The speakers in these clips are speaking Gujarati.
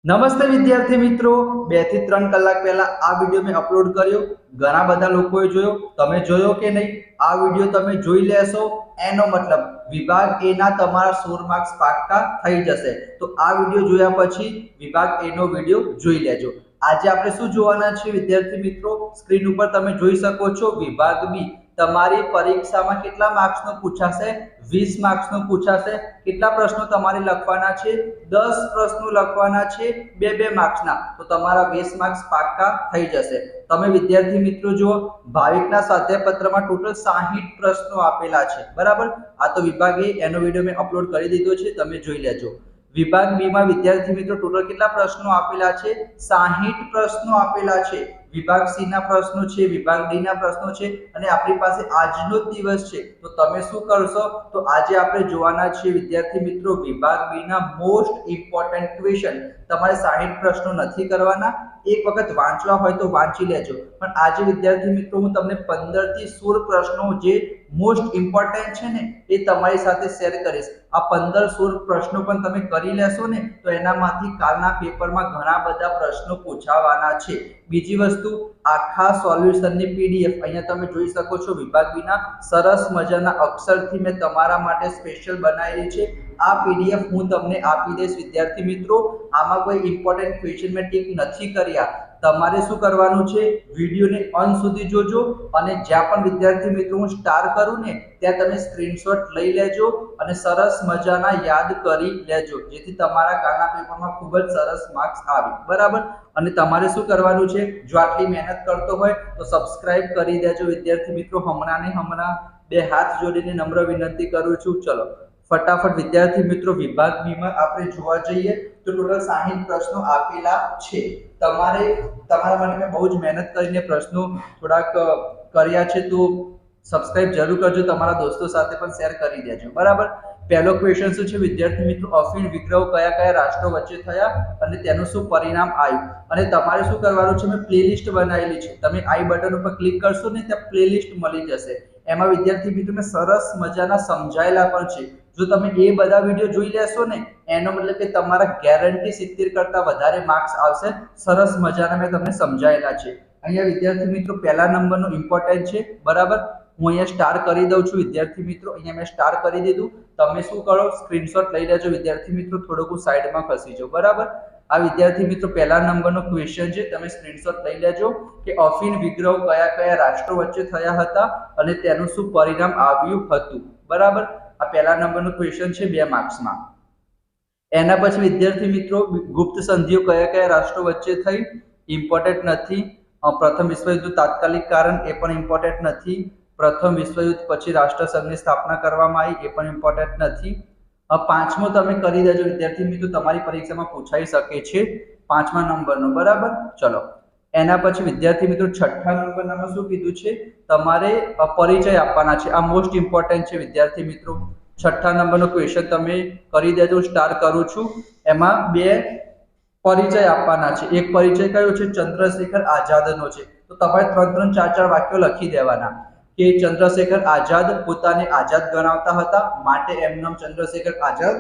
નમસ્તે વિદ્યાર્થી મિત્રો, 2 થી 3 કલાક પહેલા આ વિડિયો મેં અપલોડ કર્યો. ઘણા બધા લોકોએ જોયો. તમે જોયો કે નહીં? આ વિડિયો તમે જોઈ લેશો એનો મતલબ વિભાગ એ ના તમારા 16 માર્ક્સ પાક્કા થઈ જશે. તો આ વિડિયો જોયા પછી વિભાગ એ નો વિડિયો જોઈ લેજો. આજે આપણે શું જોવાના છે વિદ્યાર્થી મિત્રો? સ્ક્રીન ઉપર તમે જોઈ શકો છો વિભાગ બી. તમારી પરીક્ષામાં કેટલા માર્ક્સનો પૂછાશે? 20 માર્ક્સનો પૂછાશે. કેટલા પ્રશ્નો તમારે લખવાના છે? 10 પ્રશ્નો લખવાના છે, 2 માર્ક્સના. તો તમારા 20 માર્ક્સ પાક્કા થઈ જશે. તમે વિદ્યાર્થી મિત્રો જુઓ, ભાવિકના સ્વાધ્યાય પત્રમાં ટોટલ 60 પ્રશ્નો આપેલા છે, બરાબર? આ તો વિભાગ એ એનો વિડિયો મેં અપલોડ કરી દીધો છે, તમે જોઈ લેજો. વિભાગ બી માં વિદ્યાર્થી મિત્રો ટોટલ કેટલા પ્રશ્નો આપેલા છે? 60 પ્રશ્નો આપેલા છે. વિભાગ સી ના પ્રશ્નો છે, વિભાગ ડી ના પ્રશ્નો છે, અને આપણી પાસે આજનો જ દિવસ છે. તો તમે શું કરશો? તો આજે આપણે જોવાના છે વિદ્યાર્થી મિત્રો વિભાગ બી ના મોસ્ટ ઇમ્પોર્ટન્ટ ક્વેશ્ચન. તમારે 60 પ્રશ્નો નથી કરવાના. એક વખત વાંચવા હોય તો વાંચી લેજો, પણ આજે વિદ્યાર્થી મિત્રો હું તમને 15 થી 16 પ્રશ્નો જે મોસ્ટ ઇમ્પોર્ટન્ટ છે ને એ તમારી સાથે શેર કરીશ. આ 15-16 પ્રશ્નો પણ તમે કરી લેશો ને તો એનામાંથી કાલના પેપરમાં ઘણા બધા પ્રશ્નો પૂછાવાના છે. બીજી વસ્તુ, આખા સોલ્યુશનની પીડીએફ અહીંયા તમે જોઈ શકો છો. વિભાગ બીના સરસ મજાના અક્ષરથી મેં તમારા માટે સ્પેશિયલ બનાવેલી છે. આ પીડીએફ હું તમને આપી દઈશ વિદ્યાર્થી મિત્રો. આમાં કોઈ ઇમ્પોર્ટન્ટ ક્વેશ્ચન મેં ટીક નથી કર્યા. તમારે શું કરવાનું છે? વિડીયોને અંત સુધી જોજો, અને જ્યાં પણ વિદ્યાર્થી મિત્રો હું સ્ટાર કરું ને ત્યાં તમે સ્ક્રીનશોટ લઈ લેજો અને સરસ મજાના યાદ કરી લેજો, જેથી તમારા કાલના પેપરમાં ખૂબ જ સરસ માર્ક્સ આવે, બરાબર? અને તમારે શું કરવાનું છે? જો આટલી મહેનત કરતો હોય તો સબસ્ક્રાઇબ કરી દેજો વિદ્યાર્થી મિત્રો. હમણાં ને હમણાં 2 હાથ જોડીને નમ્ર વિનંતી કરું છું. ચલો ફટાફટ વિદ્યાર્થી મિત્રો વિભાગ બી માં આપણે જોવા જઈએ તો ટોટલ 60 પ્રશ્નો આપેલા છે. તમારા માટે મેં બહુ જ મહેનત કરીને પ્રશ્નો થોડાક કર્યા છે, તો સબસ્ક્રાઇબ જરૂર કરજો. તમારા દોસ્તો સાથે પણ શેર કરી દેજો, બરાબર? પહેલો ક્વેશ્ચન શું છે વિદ્યાર્થી મિત્રો? અફીણ વિગ્રહ કયા રાષ્ટ્રો વચ્ચે થયા અને તેનું શું પરિણામ આવ્યું? અને તમારે શું કરવાનું છે? મેં પ્લેલિસ્ટ બનાવેલી છે. તમે આઈ બટન ઉપર ક્લિક કરશો ને ત્યાં પ્લેલિસ્ટ મળી જશે. એમાં વિદ્યાર્થી મિત્રો મેં સરસ મજાના સમજાયેલા પણ છે. જો તમે એ બધા વિડીયો જોઈ લેશો ને એનો મતલબ કે તમારા ગેરંટી 70 કરતા વધારે માર્ક્સ આવશે. સરસ મજાના મેં તમને સમજાયેલા છે. અહીંયા વિદ્યાર્થી મિત્રો પહેલા નંબરનો ઇમ્પોર્ટન્ટ છે, બરાબર? હું અહીંયા સ્ટાર કરી દઉં છું વિદ્યાર્થી મિત્રો. અહીંયા મેં સ્ટાર કરી દીધું. તમે શું કરો? સ્ક્રીનશોટ લઈ લેજો વિદ્યાર્થી મિત્રો. થોડુંક સાઈડમાં ખસી જાઓ, બરાબર? આ વિદ્યાર્થી મિત્રો પહેલા નંબરનો ક્વેશ્ચન છે. તમે સ્ક્રીનશોટ લઈ લેજો કે અફીણ વિગ્રહ કયા રાષ્ટ્રો વચ્ચે થયા હતા અને તેનું શું પરિણામ આવ્યું હતું, બરાબર? આ પહેલા નંબરનો ક્વેશ્ચન છે 2 માર્ક્સમાં. એના પછી વિદ્યાર્થી મિત્રો ગુપ્ત સંધિઓ કયા રાષ્ટ્રો વચ્ચે થઈ? ઇમ્પોર્ટન્ટ નથી. પ્રથમ વિશ્વયુદ્ધનું તાત્કાલિક કારણ એ પણ ઇમ્પોર્ટન્ટ નથી. પ્રથમ વિશ્વયુદ્ધ પછી રાષ્ટ્રસંઘની સ્થાપના કરવામાં આવી એ પણ ઇમ્પોર્ટન્ટ નથી. પાંચમો તમે કરી દેજો વિદ્યાર્થી મિત્રો, તમારી પરીક્ષામાં પૂછાઈ શકે છે 5મા નંબરનો, બરાબર? ચલો એના પછી વિદ્યાર્થી મિત્રો 6થા નંબરમાં શું કીધું છે? તમારે પરિચય આપવાના છે. આ મોસ્ટ ઇમ્પોર્ટન્ટ છે વિદ્યાર્થી મિત્રો. 6થા નંબરનો ક્વેશ્ચન તમે કરી દેજો. સ્ટાર કરું છું. એમાં 2 પરિચય આપવાના છે. એક પરિચય કયો છે? ચંદ્રશેખર આઝાદનો છે. તો તમારે 3-3, 4-4 વાક્યો લખી દેવાના કે ચંદ્રશેખર આઝાદ પોતાને આઝાદ ગણાવતા હતા, માટે એમનું નામ ચંદ્રશેખર આઝાદ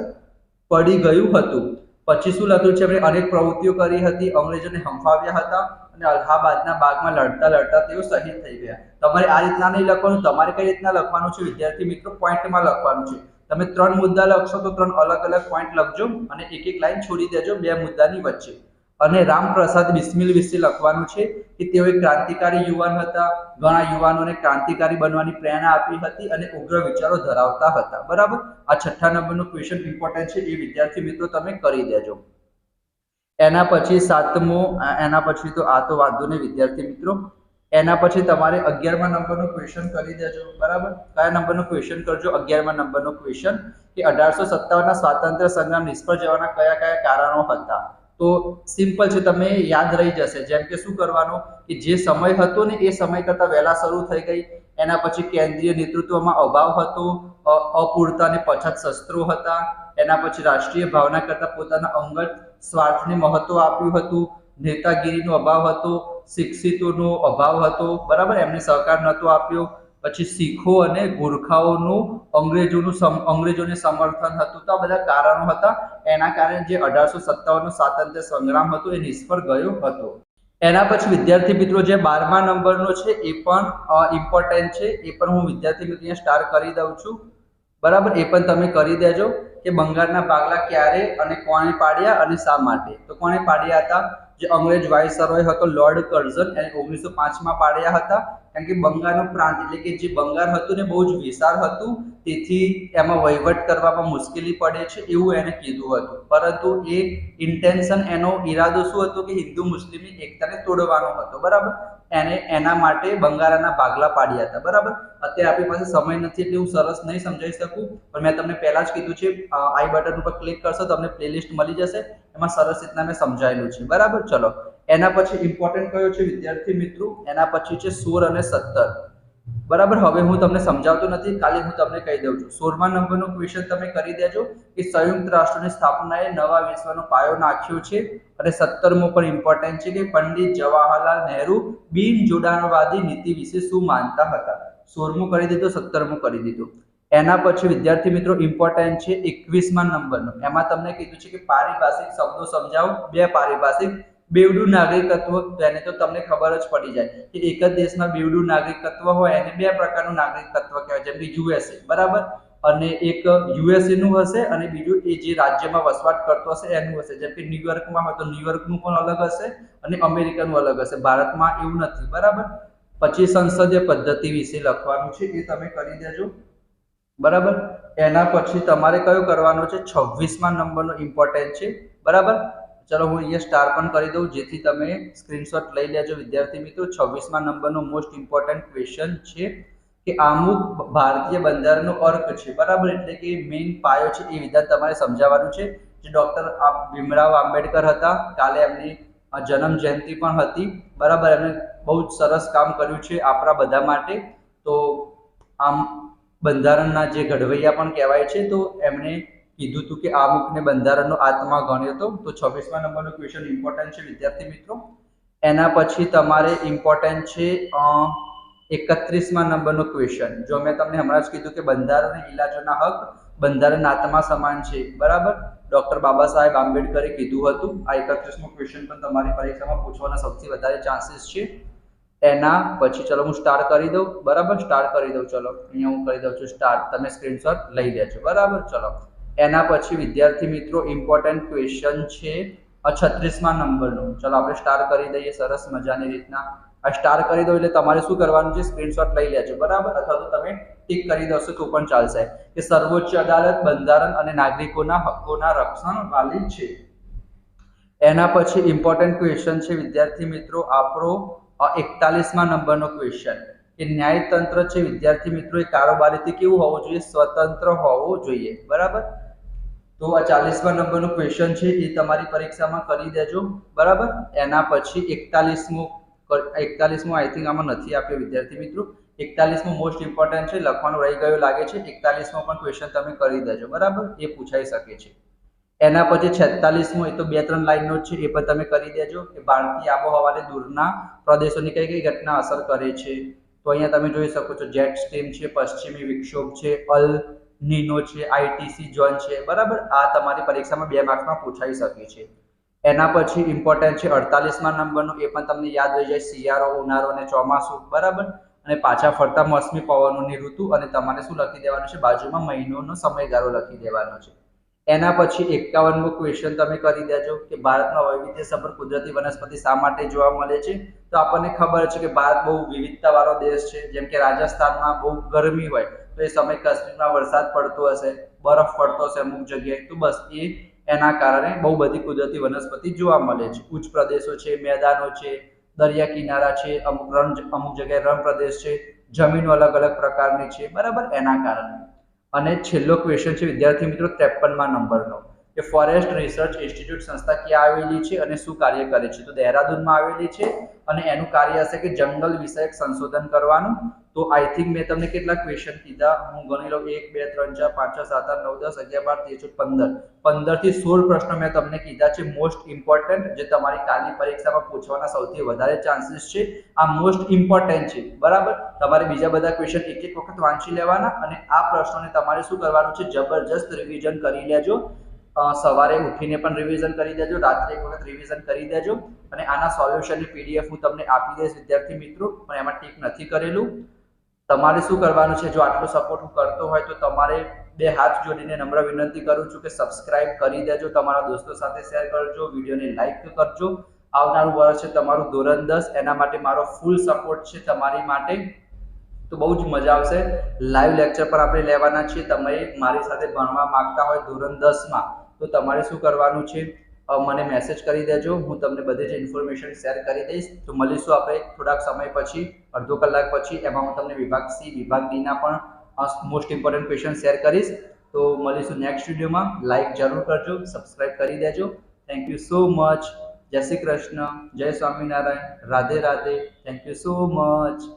પડી ગયું હતું. પછી શું લખ્યું છે? એમણે અનેક પ્રવૃત્તિઓ કરી હતી, અંગ્રેજોને હંફાવ્યા હતા અને અલ્હાબાદના બાગમાં લડતા તેઓ શહીદ થઈ ગયા. તમારે આ રીતના નહીં લખવાનું. તમારે કઈ રીતના લખવાનું છે વિદ્યાર્થી મિત્રો? પોઈન્ટમાં લખવાનું છે. તમે 3 મુદ્દા લખશો તો 3 અલગ પોઈન્ટ લખજો અને એક લાઈન છોડી દેજો 2 મુદ્દાની વચ્ચે. અને રામપ્રસાદ બિસ્મિલ વિશે લખવાનું છે કે તેઓ એક ક્રાંતિકારી યુવાન હતા. ઘણા યુવાનોને ક્રાંતિકારી બનવાની પ્રેરણા આપી હતી અને ઉગ્ર વિચારો ધરાવતા હતા, બરાબર? આ 6થા નંબરનો ક્વેશ્ચન ઇમ્પોર્ટન્ટ છે. એ વિદ્યાર્થી મિત્રો તમે કરી દેજો. એના પછી 7મો, એના પછી તો આ તો વાંધો નહીં વિદ્યાર્થી મિત્રો. એના પછી તમારે 11મા નંબરનો ક્વેશ્ચન કરી દેજો, બરાબર? કયા નંબરનો ક્વેશ્ચન કરજો? 11મા નંબરનો ક્વેશ્ચન કે 1857ના સ્વાતંત્ર્ય સંગ્રામ નિષ્ફળ જવાના કયા કારણો હતા? તો સિમ્પલ છે, તમે યાદ રહી જશે. જેમ કે શું કરવાનું કે જે સમય હતો ને એ સમય કરતા વહેલા શરૂ થઈ ગઈ. એના પછી કેન્દ્રીય નેતૃત્વમાં અભાવ હતો, અપૂરતા અને પછાત શસ્ત્રો હતા. એના પછી રાષ્ટ્રીય ભાવના કરતા પોતાના અંગત સ્વાર્થને મહત્વ આપ્યું હતું, નેતાગીરીનો અભાવ હતો, શિક્ષિતોનો અભાવ હતો, બરાબર? એમને સહકાર નહોતો આપ્યો. પછી શીખો અને ગુરખાઓનું અંગ્રેજોને સમર્થન હતું. તો આ બધા કારણો હતા. એના કારણે જે 1857 સ્વાતંત્ર્ય સંગ્રામ હતો એ નિષ્ફળ ગયો હતો. એના પછી વિદ્યાર્થી મિત્રો જે 12મા નંબરનો છે એ પણ ઇમ્પોર્ટન્ટ છે. એ પણ હું વિદ્યાર્થી મિત્રો અહીંયા સ્ટાર કરી દઉં છું. બરાબર, એ પણ તમે કરી દેજો કે બંગાળના ભાગલા ક્યારે અને કોણે પાડ્યા અને શા માટે. તો કોણે પાડ્યા હતા? જે અંગ્રેજ વાઇસરોય હતો લોર્ડ કર્ઝન, એને 1905માં પાડ્યા હતા. કારણ કે બંગાળનો પ્રાંત એટલે કે જે બંગાળ હતું ને બહુ જ વિશાળ હતું, તેથી એમાં વહીવટ કરવામાં મુશ્કેલી પડે છે એવું એને કીધું હતું. પરંતુ એ ઇન્ટેન્શન, એનો ઈરાદો શું હતો કે હિન્દુ મુસ્લિમની એકતાને તોડવાનો હતો. બરાબર, એના માટે બંગાળના ભાગલા પાડ્યા હતા. બરાબર, અત્યારે આપણી પાસે સમય નથી એટલે હું સરસ નહીં સમજાવી શકું, પણ મેં તમને પહેલા જ કીધું છે, આઈ બટન ઉપર ક્લિક કરશો તમને પ્લેલિસ્ટ મળી જશે, એમાં સરસ રીતના મેં સમજાયેલું છે. બરાબર, ચલો એના પછી ઇમ્પોર્ટન્ટ કયો છે વિદ્યાર્થી મિત્રો? એના પછી છે 16 અને 17. બરાબર, હવે હું તમને સમજાવતો નથી, ખાલી હું તમને કહી દઉં છું. 16મા નંબરનો ક્વેશ્ચન તમે કરી દેજો કે સંયુક્ત રાષ્ટ્રની સ્થાપનાએ નવા વિશ્વનો પાયો નાખ્યો છે. અને 17મો પણ ઇમ્પોર્ટન્ટ છે કે પંડિત જવાહરલાલ નહેરુ બિન જોડાણવાદી નીતિ વિશે શું માનતા હતા. 16મું કરી દીધું, 17મું કરી દીધું. એના પછી વિદ્યાર્થી મિત્રો ઇમ્પોર્ટન્ટ છે 21મા નંબરનો. એમાં તમને કીધું છે કે પારિભાષિક શબ્દો સમજાવો. બે પારિભાષિક. બેવડું નાગરિકત્વ, તેને તો તમને ખબર જ પડી જાય કે એક જ દેશમાં બેવડું નાગરિકત્વ હોય એને બે પ્રકારનું નાગરિકત્વ કહેવાય, જેમ કે યુએસએ. બરાબર, અને એક યુએસએ નું હશે અને બીજું એ જે રાજ્યમાં વસવાટ કરતો હશે એનું હશે. જેમ કે ન્યુયોર્કમાં હોય તો ન્યુયોર્કનું પણ અલગ હશે અને અમેરિકાનું અલગ હશે. ભારતમાં એવું નથી. બરાબર, પછી સંસદીય પદ્ધતિ વિશે લખવાનું છે, એ તમે કરી દેજો. બરાબર, એના પછી તમારે કયો કરવાનો છે? 26મા નંબરનો ઇમ્પોર્ટન્ટ છે. બરાબર, ચલો હું અહીંયા સ્ટાર પણ કરી દઉં જેથી તમે સ્ક્રીનશોટ લઈ લેજો વિદ્યાર્થી મિત્રો. 26મા નંબરનો મોસ્ટ ઇમ્પોર્ટન્ટ ક્વેશ્ચન છે કે આમુખ ભારતીય બંધારણનો અર્ક છે. બરાબર, એટલે કે મેઇન પાયો છે એ વિધાન તમારે સમજાવવાનું છે. જે ડોક્ટર ભીમરાવ આંબેડકર હતા, કાલે એમની જન્મ જયંતિ પણ હતી. બરાબર, એમણે બહુ જ સરસ કામ કર્યું છે આપણા બધા માટે. તો આમ બંધારણના જે ઘડવૈયા પણ કહેવાય છે, તો એમણે કીધું હતું કે આમુખને બંધારણનો આત્મા ગણ્યો હતો. તો 26મા નંબરનો ક્વેશ્ચન ઇમ્પોર્ટન્ટ છે વિદ્યાર્થી મિત્રો. એના પછી તમારે ઇમ્પોર્ટન્ટ છે 31મા નંબરનો ક્વેશ્ચન. જો મેં તમને હમણાં જ કીધું કે બંધારણ ઇલાજોના હક બંધારણના આત્મા સમાન છે. બરાબર, ડોક્ટર બાબા સાહેબ આંબેડકરે કીધું હતું. આ 31મો ક્વેશ્ચન પણ તમારી પરીક્ષામાં પૂછવાના સૌથી વધારે ચાન્સીસ છે. એના પછી ચલો હું સ્ટાર કરી દઉં. બરાબર, સ્ટાર કરી દઉં. ચલો અહીંયા હું કરી દઉં છું સ્ટાર, તમે સ્ક્રીનશોટ લઈ લેજો. બરાબર, ચલો એના પછી વિદ્યાર્થી મિત્રો ઇમ્પોર્ટન્ટ ક્વેશ્ચન છે 36મા નંબરનો. ચલો આપણે સ્ટાર કરી દઈએ સરસ મજાની રીતના. આ સ્ટાર કરી દો એટલે તમારે શું કરવાનું છે? સ્ક્રીનશોટ લઈ લેજો. બરાબર, અથવા તો તમે ટિક કરી દોશો તો પણ ચાલશે કે સર્વોચ્ચ અદાલત બંધારણ અને નાગરિકોના હકોના રક્ષણ વાલી છે. એના પછી ઇમ્પોર્ટન્ટ ક્વેશ્ચન છે વિદ્યાર્થી મિત્રો આપણો 41મા નંબરનો ક્વેશ્ચન કે ન્યાયતંત્ર છે વિદ્યાર્થી મિત્રો એ કારોબારીથી કેવું હોવું જોઈએ? સ્વતંત્ર હોવું જોઈએ. બરાબર, તો આ 40મા નંબરનો ક્વેશ્ચન છે એ તમારી પરીક્ષામાં કરી દેજો. બરાબર, એના પછી 41મો આઈ થિંક આમાં નથી આપ્યો વિદ્યાર્થી મિત્રો. 41મો મોસ્ટ ઇમ્પોર્ટન્ટ છે, લખવાનું રહી ગયો લાગે છે. 41મો પણ ક્વેશ્ચન તમે કરી દેજો. બરાબર, એ પૂછાઈ શકે છે. એના પછી 46મો, એ તો 2-3 લાઈનનો જ છે, એ પણ તમે કરી દેજો કે ભારતીય આબોહવાને દૂરના પ્રદેશોની કઈ કઈ ઘટના અસર કરે છે. તો અહીંયા તમે જોઈ શકો છો જેટ સ્ટ્રીમ છે, પશ્ચિમી વિક્ષોભ છે, અલ નીનો છે, આઈટીસી ઝોન છે. બરાબર, આ તમારી પરીક્ષામાં 2 માર્ક્સમાં પૂછાઈ શકે છે. એના પછી ઇમ્પોર્ટન્ટ છે 48મા નંબરનો, એ પણ તમને યાદ રહી જાય. શિયાળો, ઉનાળો અને ચોમાસું. બરાબર, અને પાછા ફરતા મોસમી પવનોની ઋતુ, અને તમારે શું લખી દેવાનું છે? બાજુમાં મહિનોનો સમયગાળો લખી દેવાનો છે. એના પછી 51મો ક્વેશ્ચન તમે કરી દેજો કે ભારતમાં વૈવિધ્યસભર કુદરતી વનસ્પતિ શા માટે જોવા મળે છે? તો આપણને ખબર છે કે ભારત બહુ વિવિધતાવાળો દેશ છે. જેમ કે રાજસ્થાનમાં બહુ ગરમી હોય તો એ સમય કાશ્મીરમાં વરસાદ પડતો હશે, બરફ પડતો હશે અમુક જગ્યાએ, તો બસ એના કારણે બહુ બધી કુદરતી વનસ્પતિ જોવા મળે છે. ઉચ્ચ પ્રદેશો છે, મેદાનો છે, દરિયા કિનારા છે, અમુક જગ્યાએ રણ પ્રદેશ છે, જમીનો અલગ અલગ પ્રકારની છે. બરાબર, એના કારણે. અને છેલ્લો ક્વેશ્ચન છે વિદ્યાર્થી મિત્રો 53મા નંબરનો. કે ફોરેસ્ટ રિસર્ચ ઇન્સ્ટિટ્યૂટ સંસ્થા ક્યાં આવેલી છે અને શું કાર્ય કરે છે? તો દહેરાદૂનમાં આવેલી છે અને એનું કાર્ય હશે કે જંગલ વિષયક સંશોધન કરવાનું. તો આઈ થિંક મેં તમને કેટલા ક્વેશ્ચન કીધા, હું ગણી લઉં 1 2 3 4 5 6 7 8 9 10 11 12 13 14 15 થી 16 પ્રશ્નો મેં તમને કીધા છે મોસ્ટ ઇમ્પોર્ટન્ટ, જે તમારી કાલની પરીક્ષામાં પૂછવાના સૌથી વધારે ચાન્સીસ છે. આ મોસ્ટ ઇમ્પોર્ટન્ટ છે, બરાબર. તમારે બીજા બધા ક્વેશ્ચન એક એક વખત વાંચી લેવાના અને આ પ્રશ્નોને તમારે શું કરવાનું છે, જબરજસ્ત રિવિઝન કરી લેજો. સવારે ઉઠીને પણ રિવિઝન કરી દેજો, રાત્રે એક વખત રિવિઝન કરી દેજો અને આના સોલ્યુશનની પીડીએફ હું તમને આપી દઈશ વિદ્યાર્થી મિત્રો, પણ એમાં ટીક નથી કરેલું. તમારે શું કરવાનું છે, જો આટલો સપોર્ટ હું કરતો હોય તો તમારે બે હાથ જોડીને નમ્ર વિનંતી કરું છું કે સબસ્ક્રાઇબ કરી દેજો, તમારા દોસ્તો સાથે શેર કરજો, વિડીયોને લાઈક કરજો. આવનારું વર્ષ છે તમારું ધોરણ 10, એના માટે મારો ફૂલ સપોર્ટ છે તમારી માટે. તો બહુ જ મજા આવશે. લાઈવ લેક્ચર પર આપણે લેવાના છીએ. તમે મારી સાથે ભણવા માંગતા હોય ધોરણ 10માં તો તમારે શું કરવાનું છે, મને મેસેજ કરી દેજો, હું તમને બધી જ ઇન્ફોર્મેશન શેર કરી દઈશ. તો મળીશું આપણે થોડાક સમય પછી, અડધો કલાક પછી. એમાં હું તમને વિભાગ સી, વિભાગ ડી ના પણ મોસ્ટ ઇમ્પોર્ટન્ટ ક્વેશ્ચન શેર કરીશ. તો મળીશું નેક્સ્ટ વિડીયોમાં. લાઈક જરૂર કરજો, સબસ્ક્રાઇબ કરી દેજો. Thank you so much. જય શ્રી કૃષ્ણ, જય Swaminarayan, Radhe Radhe. Thank you so much.